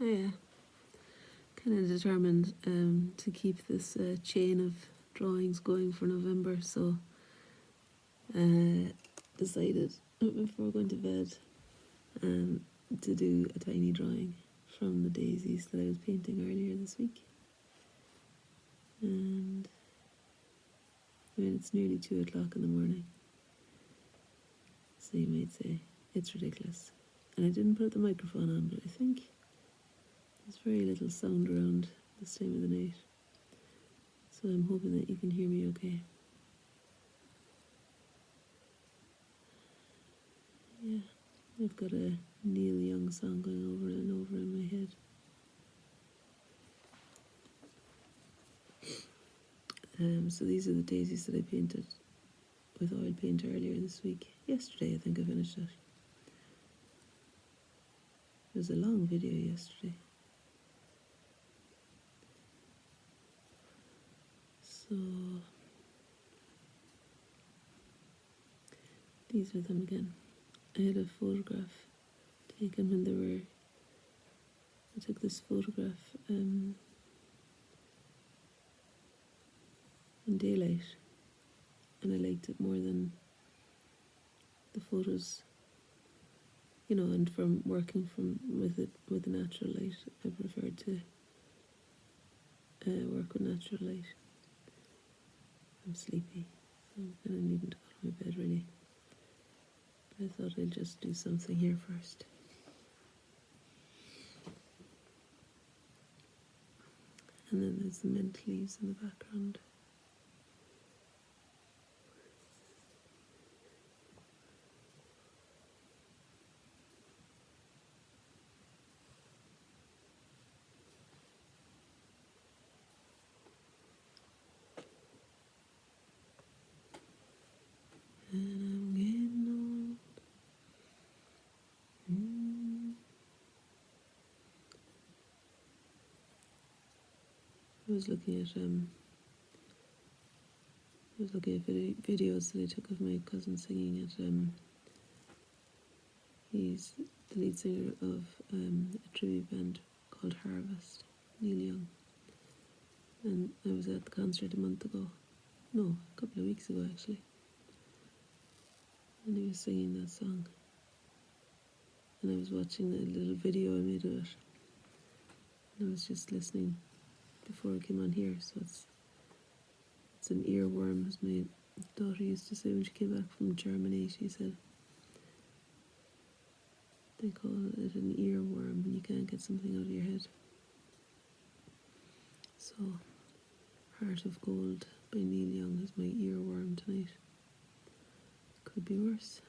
I kind of determined to keep this chain of drawings going for November, so decided before going to bed to do a tiny drawing from the daisies that I was painting earlier this week. And I mean, it's nearly 2 o'clock in the morning, so you might say it's ridiculous. And I didn't put the microphone on, but I think there's very little sound around this time of the night, so I'm hoping that you can hear me okay. Yeah, I've got a Neil Young song going over and over in my head. So these are the daisies that I painted with oil paint earlier this week. Yesterday I think I finished it. It was a long video yesterday. So these are them again. I had a photograph taken when they were, I took this photograph in daylight, and I liked it more than the photos, you know, and from working with the natural light, I preferred to work with natural light. I'm sleepy, so I'm kind of needing to go to my bed really. But I thought I'd just do something here first. And then there's the mint leaves in the background. And I'm getting old. I was looking at videos that I took of my cousin singing at he's the lead singer of a tribute band called Harvest, Neil Young. And I was at the concert a month ago. No, a couple of weeks ago actually. And he was singing that song. And I was watching the little video I made of it. And I was just listening before I came on here, so it's an earworm, as my daughter used to say when she came back from Germany. She said they call it an earworm when you can't get something out of your head. So Heart of Gold by Neil Young is my earworm tonight. Could be worse.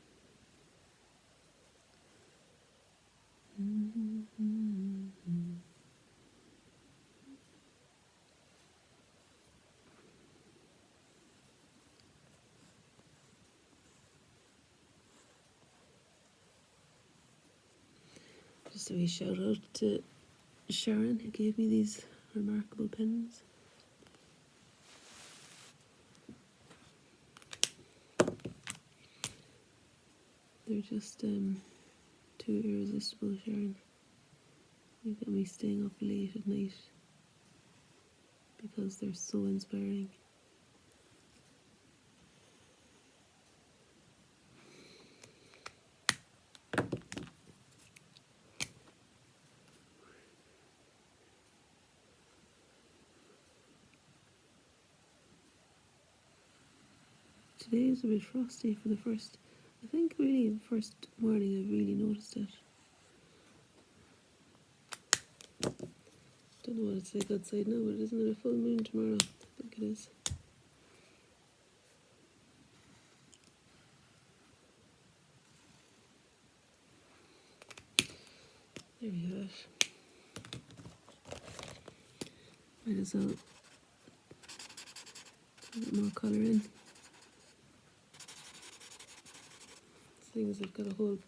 Just a wee shout out to Sharon, who gave me these remarkable pens. They're just too irresistible, Sharon. You got me staying up late at night because they're so inspiring. Today is a bit frosty for the first, I think really the first morning I've really noticed it. Don't know what it's like outside now, but isn't it a full moon tomorrow? I think it is. There you have it. Might as well put a bit more colour in. Seeing as I've got a whole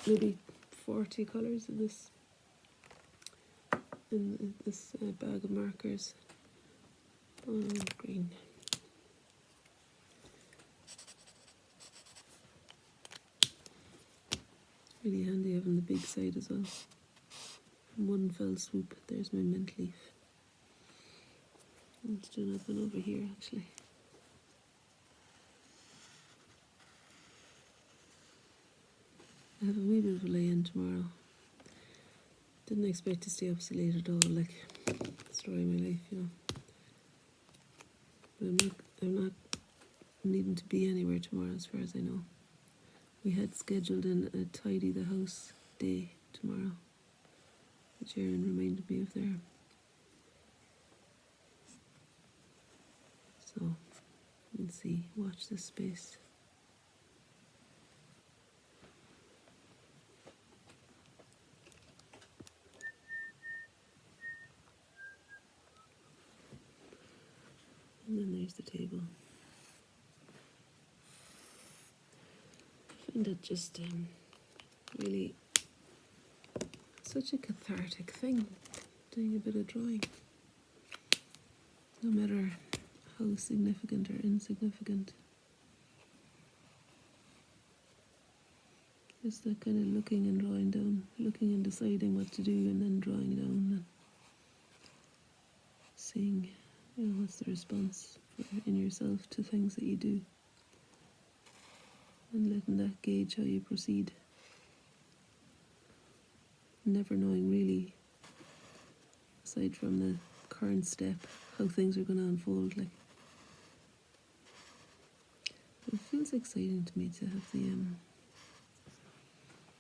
maybe 40 colours in this bag of markers. Green. Really handy having the big side as well. In one fell swoop, there's my mint leaf. Let's do another one over here actually. I have a wee bit of a lay-in tomorrow. Didn't expect to stay up so late at all, like, story of my life, you know. But I'm not needing to be anywhere tomorrow as far as I know. We had scheduled in a tidy the house day tomorrow, which Erin reminded me of there. So, let's see, watch this space. And then there's the table. I find it just really such a cathartic thing, doing a bit of drawing. No matter how significant or insignificant. Just that kind of looking and drawing down, looking and deciding what to do and then drawing down and seeing, you know, what's the response in yourself to things that you do. And letting that gauge how you proceed. Never knowing really, aside from the current step, how things are going to unfold. Like, it feels exciting to me to have the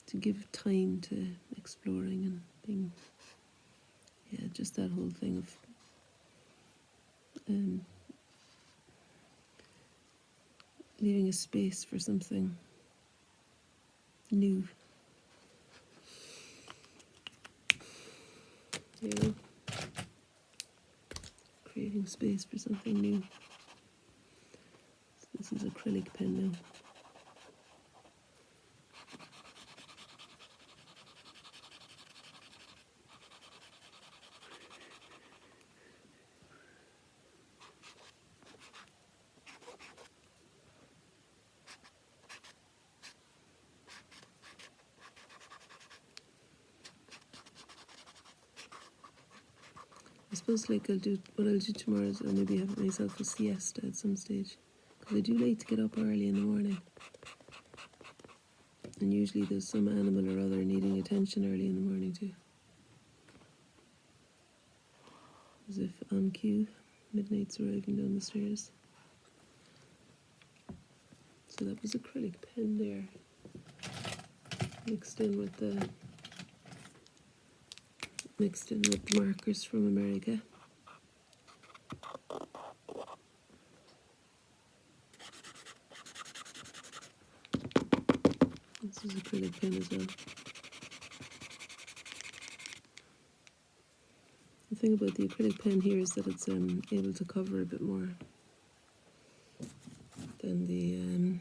to give time to exploring and being, yeah, just that whole thing of leaving a space for something new. You know, creating space for something new. So this is acrylic pen now. I suppose like what I'll do tomorrow is I'll maybe have myself a siesta at some stage. Because I do like to get up early in the morning. And usually there's some animal or other needing attention early in the morning too. As if on cue, midnight's arriving down the stairs. So that was acrylic pen there. Mixed in with markers from America. This is acrylic pen as well. The thing about the acrylic pen here is that it's able to cover a bit more than the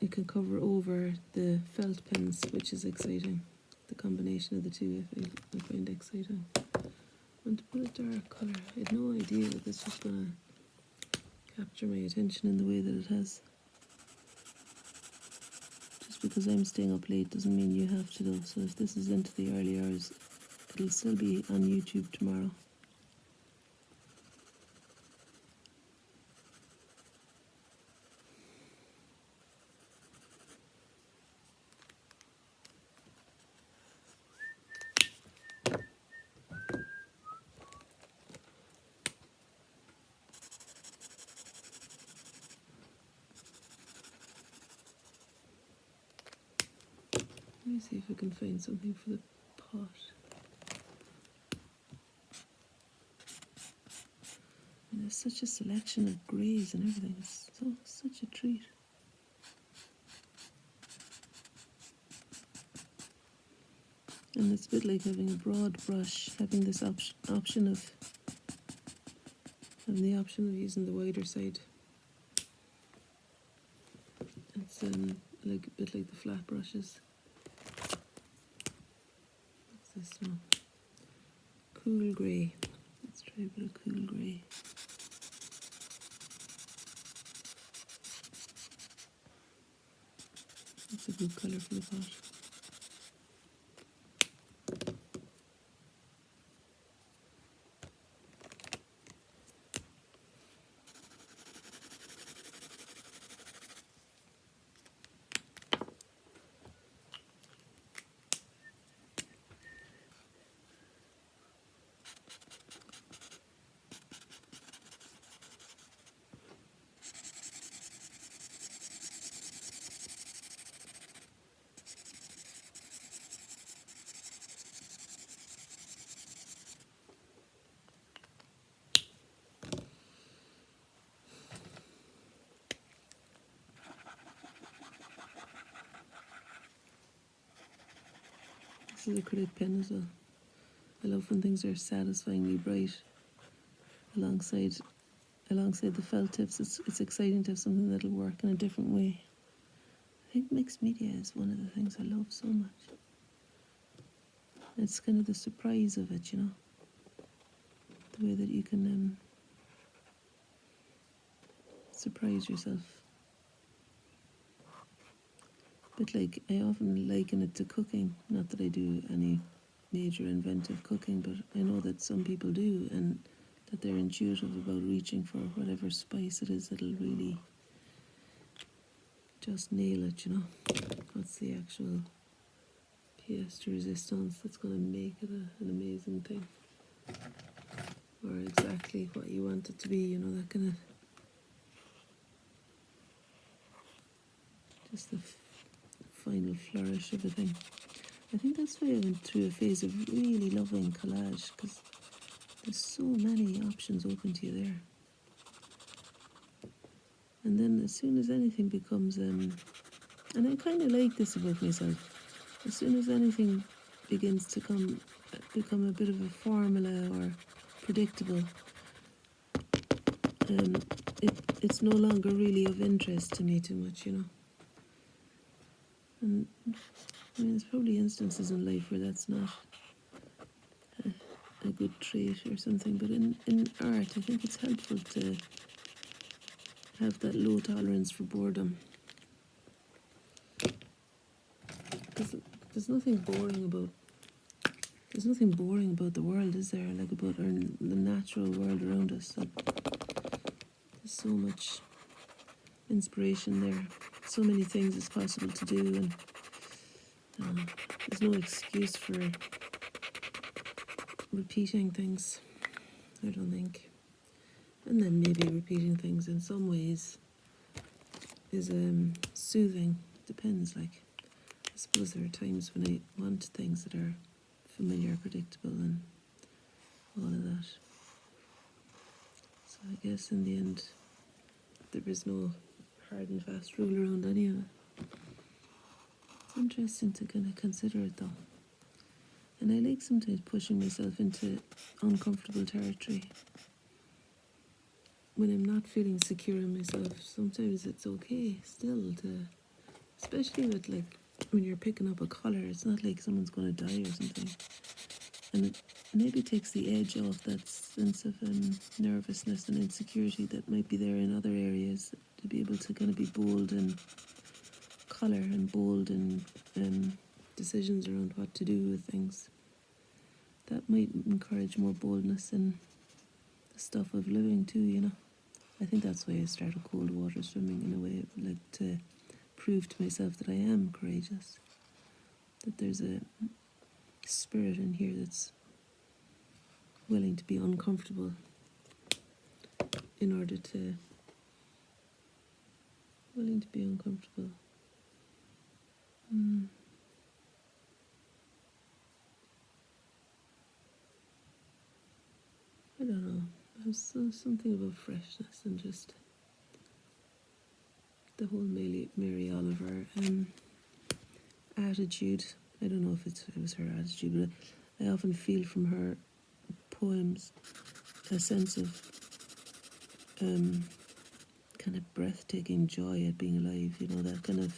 it can cover over the felt pens, which is exciting. The combination of the two I find exciting. I want to put a dark colour. I had no idea that this was going to capture my attention in the way that it has. Just because I'm staying up late doesn't mean you have to though. So if this is into the early hours, it'll still be on YouTube tomorrow. Let me see if I can find something for the pot. And there's such a selection of greys and everything. It's such a treat. And it's a bit like having a broad brush, having this option of using the wider side. It's like a bit like the flat brushes. What's this one? Cool grey. Let's try a bit of cool grey. That's a good colour for the pot. This is acrylic pen as well. I love when things are satisfyingly bright alongside the felt tips. It's exciting to have something that'll work in a different way. I think mixed media is one of the things I love so much. It's kind of the surprise of it, you know, the way that you can surprise yourself. But like, I often liken it to cooking. Not that I do any major inventive cooking, but I know that some people do, and that they're intuitive about reaching for whatever spice it is that'll really just nail it, you know. What's the actual pièce de résistance that's going to make it an amazing thing? Or exactly what you want it to be, you know, that kind of... just the final flourish of a thing. I think that's why I went through a phase of really loving collage, because there's so many options open to you there. And then as soon as anything becomes, and I kind of like this about myself, as soon as anything begins to become a bit of a formula or predictable, it's no longer really of interest to me too much, you know. And I mean, there's probably instances in life where that's not a good trait or something, but in art, I think it's helpful to have that low tolerance for boredom. Because there's nothing boring about the world, is there? Like about the natural world around us. Like, there's so much inspiration there. So many things it's possible to do, and there's no excuse for repeating things, I don't think. And then maybe repeating things in some ways is soothing. Depends, like, I suppose there are times when I want things that are familiar, predictable, and all of that. So I guess in the end, there is no hard and fast rule around any of it. It's interesting to kind of consider it though. And I like sometimes pushing myself into uncomfortable territory. When I'm not feeling secure in myself, sometimes it's okay still to, especially with like when you're picking up a colour, it's not like someone's going to die or something. And it maybe takes the edge off that sense of nervousness and insecurity that might be there in other areas, to be able to kind of be bold in colour and bold in decisions around what to do with things. That might encourage more boldness in the stuff of living too, you know. I think that's why I started cold water swimming, in a way, like to prove to myself that I am courageous, that there's a spirit in here that's willing to be uncomfortable in order to be uncomfortable. I don't know. There's something about freshness and just the whole Mary Oliver attitude. I don't know if it was her attitude, but I often feel from her poems a sense of kind of breathtaking joy at being alive, you know, that kind of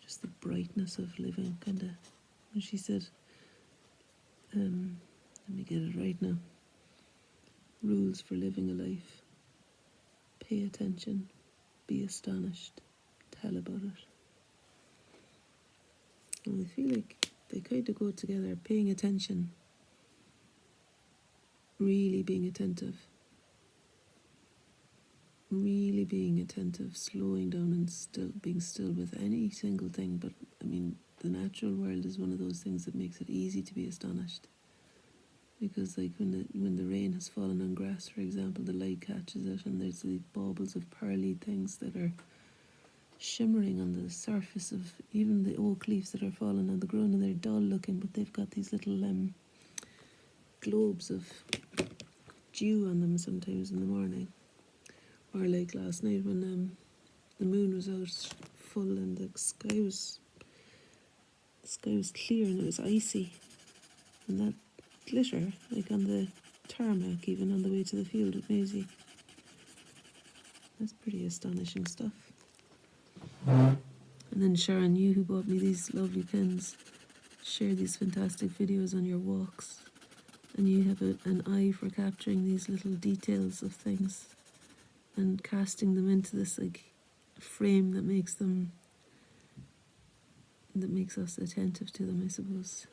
just the brightness of living, kind of. When she said, let me get it right now, rules for living a life: pay attention, be astonished, tell about it. And I feel like they kind of go together, paying attention, really being attentive, slowing down and still being still with any single thing. But I mean, the natural world is one of those things that makes it easy to be astonished. Because like when the rain has fallen on grass, for example, the light catches it and there's these baubles of pearly things that are shimmering on the surface of even the oak leaves that are falling on the ground, and they're dull looking, but they've got these little globes of dew on them sometimes in the morning. Or like last night when the moon was out full and the sky was clear and it was icy, and that glitter, like on the tarmac, even on the way to the field with Maisie. That's pretty astonishing stuff. And then Sharon, you who bought me these lovely pens, share these fantastic videos on your walks, and you have an eye for capturing these little details of things and casting them into this like frame that makes us attentive to them, I suppose.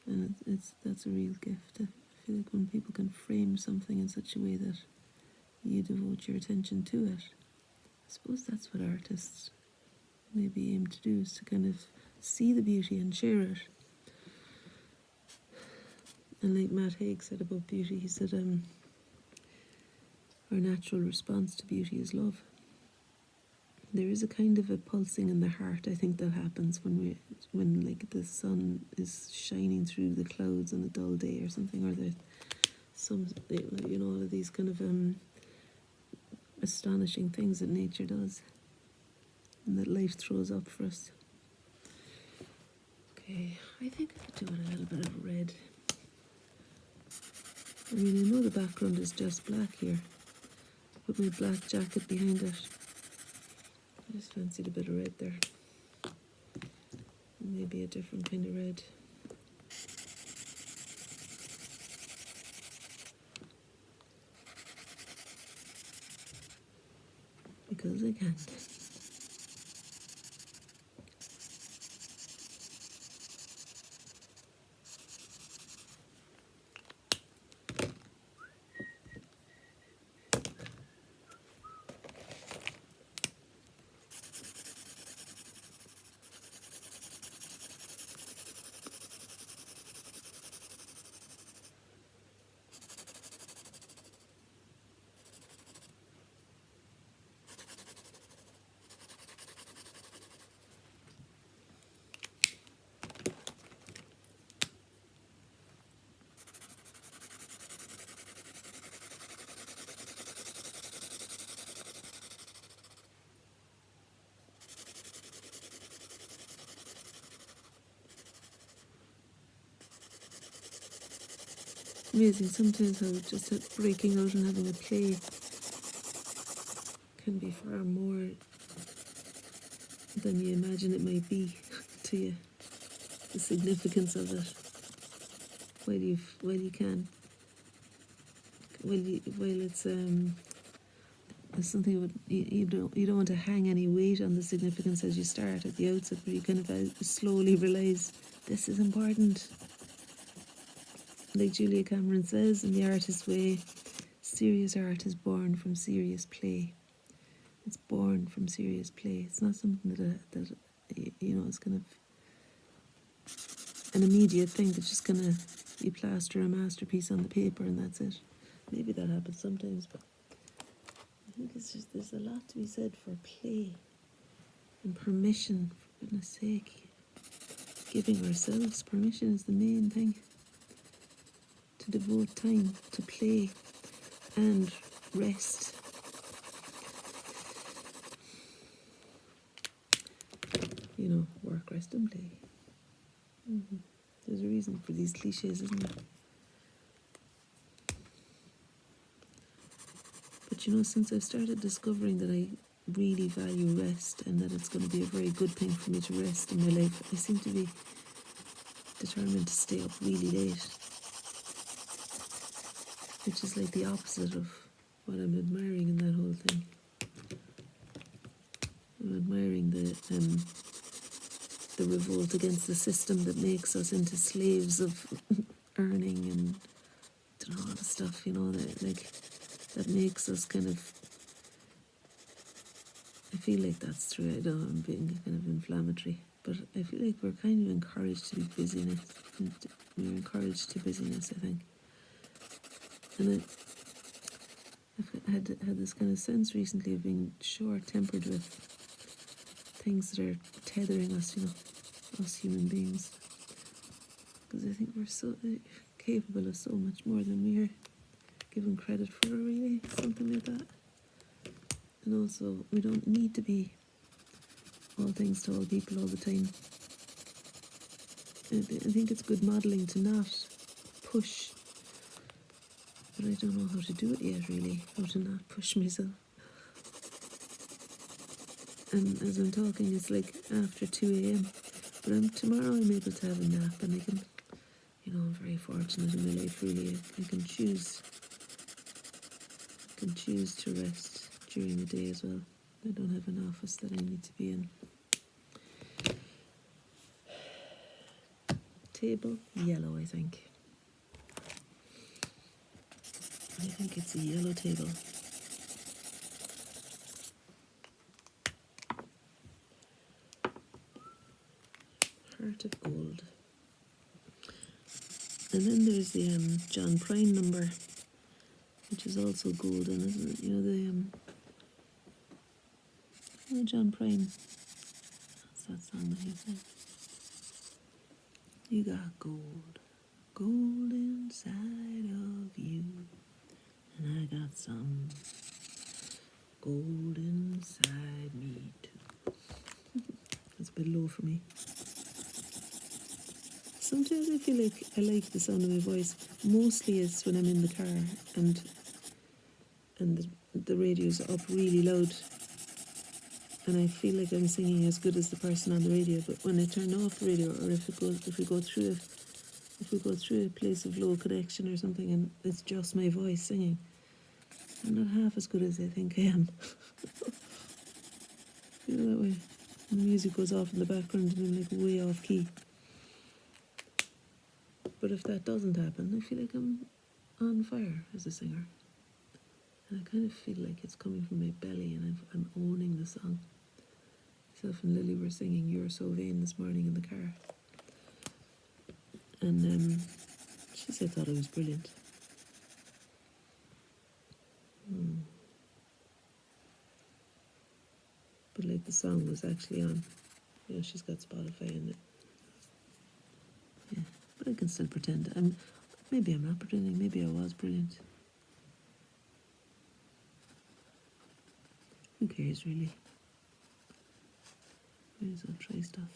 And that's a real gift. I feel like when people can frame something in such a way that you devote your attention to it, I suppose that's what artists maybe aim to do, is to kind of see the beauty and share it. And like Matt Haig said about beauty, he said our natural response to beauty is love. There is a kind of a pulsing in the heart, I think, that happens when like the sun is shining through the clouds on a dull day or something, or all of these kind of astonishing things that nature does and that life throws up for us. Okay, I think I could do it a little bit of red. I mean, I know the background is just black here. Put my black jacket behind it. I just fancied a bit of red there. Maybe a different kind of red. Because I can. Amazing sometimes how just breaking out and having a play can be far more than you imagine it might be to you. The significance of it, while it's there's something about you don't want to hang any weight on the significance as you start at the outset, but you kind of slowly realise this is important. Like Julia Cameron says in The Artist's Way, serious art is born from serious play. It's born from serious play. It's not something that is kind of an immediate thing that's just gonna, you plaster a masterpiece on the paper and that's it. Maybe that happens sometimes, but I think it's just, there's a lot to be said for play and permission, for goodness sake. Giving ourselves permission is the main thing. To devote time to play and rest. Work, rest and play. There's a reason for these cliches, isn't there? But since I've started discovering that I really value rest and that it's going to be a very good thing for me to rest in my life, I seem to be determined to stay up really late, which is like the opposite of what I'm admiring in that whole thing. I'm admiring the revolt against the system that makes us into slaves of earning and all the stuff, that makes us kind of. I feel like that's true. I know I'm being kind of inflammatory, but I feel like we're kind of encouraged to be busyness. We're encouraged to busyness, I think. And I've had this kind of sense recently of being short-tempered with things that are tethering us, us human beings. Because I think we're so capable of so much more than we are given credit for, really, something like that. And also, we don't need to be all things to all people all the time. I think it's good modelling to not push, but I don't know how to do it yet, really, how to not push myself. And as I'm talking, it's like after 2 a.m. But tomorrow I'm able to have a nap, and I can, I'm very fortunate in my life, really. I can choose to rest during the day as well. I don't have an office that I need to be in. Table, yellow, I think. I think it's a yellow table. Heart of gold. And then there's the John Prine number, which is also golden, isn't it? John Prine. That's that song that he sang. You got gold inside of you, and I got some gold inside me too. That's a bit low for me. Sometimes I feel like I like the sound of my voice. Mostly it's when I'm in the car and the radio's up really loud, and I feel like I'm singing as good as the person on the radio. But when I turn off the radio, or if we go through a place of low connection or something, and it's just my voice singing, I'm not half as good as I think I am. Feel that way. And the music goes off in the background, and I'm like way off key. But if that doesn't happen, I feel like I'm on fire as a singer. And I kind of feel like it's coming from my belly, and I'm owning the song. Myself and Lily were singing You're So Vain this morning in the car. And she said thought it was brilliant. But like the song was actually on. She's got Spotify in it. Yeah, but I can still pretend. Maybe I'm not pretending, maybe I was brilliant. Who cares, really? Might as well try stuff.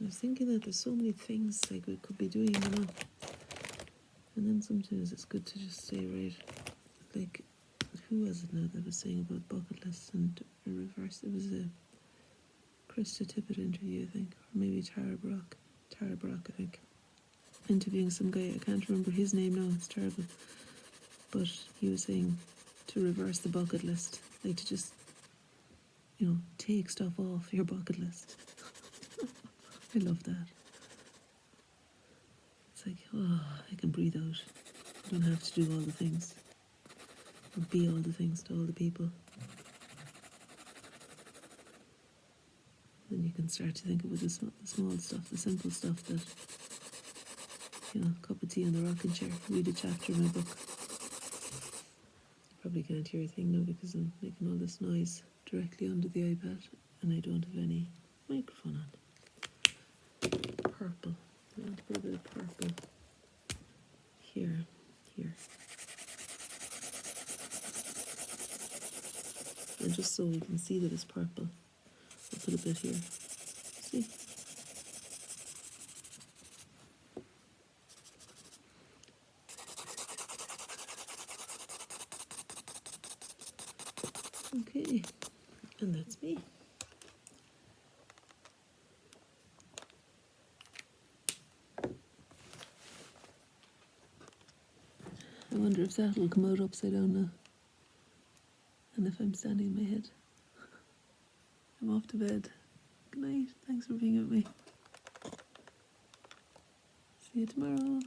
I was thinking that there's so many things like we could be doing, And then sometimes it's good to just say, right, like, who was it now that was saying about bucket lists and reverse? It was a Krista Tippett interview, I think, or maybe Tara Brock, I think, interviewing some guy. I can't remember his name now, it's terrible. But he was saying to reverse the bucket list, like to just, take stuff off your bucket list. I love that. It's like, I can breathe out. I don't have to do all the things, or be all the things to all the people. Then you can start to think about the small stuff, the simple stuff that, cup of tea on the rocking chair, read a chapter in my book. You probably can't hear a thing now because I'm making all this noise directly under the iPad, and I don't have any microphone on. Purple. I want to put a bit of purple here. And just so we can see that it's purple, I'll put a bit here. See? Okay, and that's me. I wonder if that'll come out upside down now. And if I'm standing on my head. I'm off to bed. Good night. Thanks for being with me. See you tomorrow.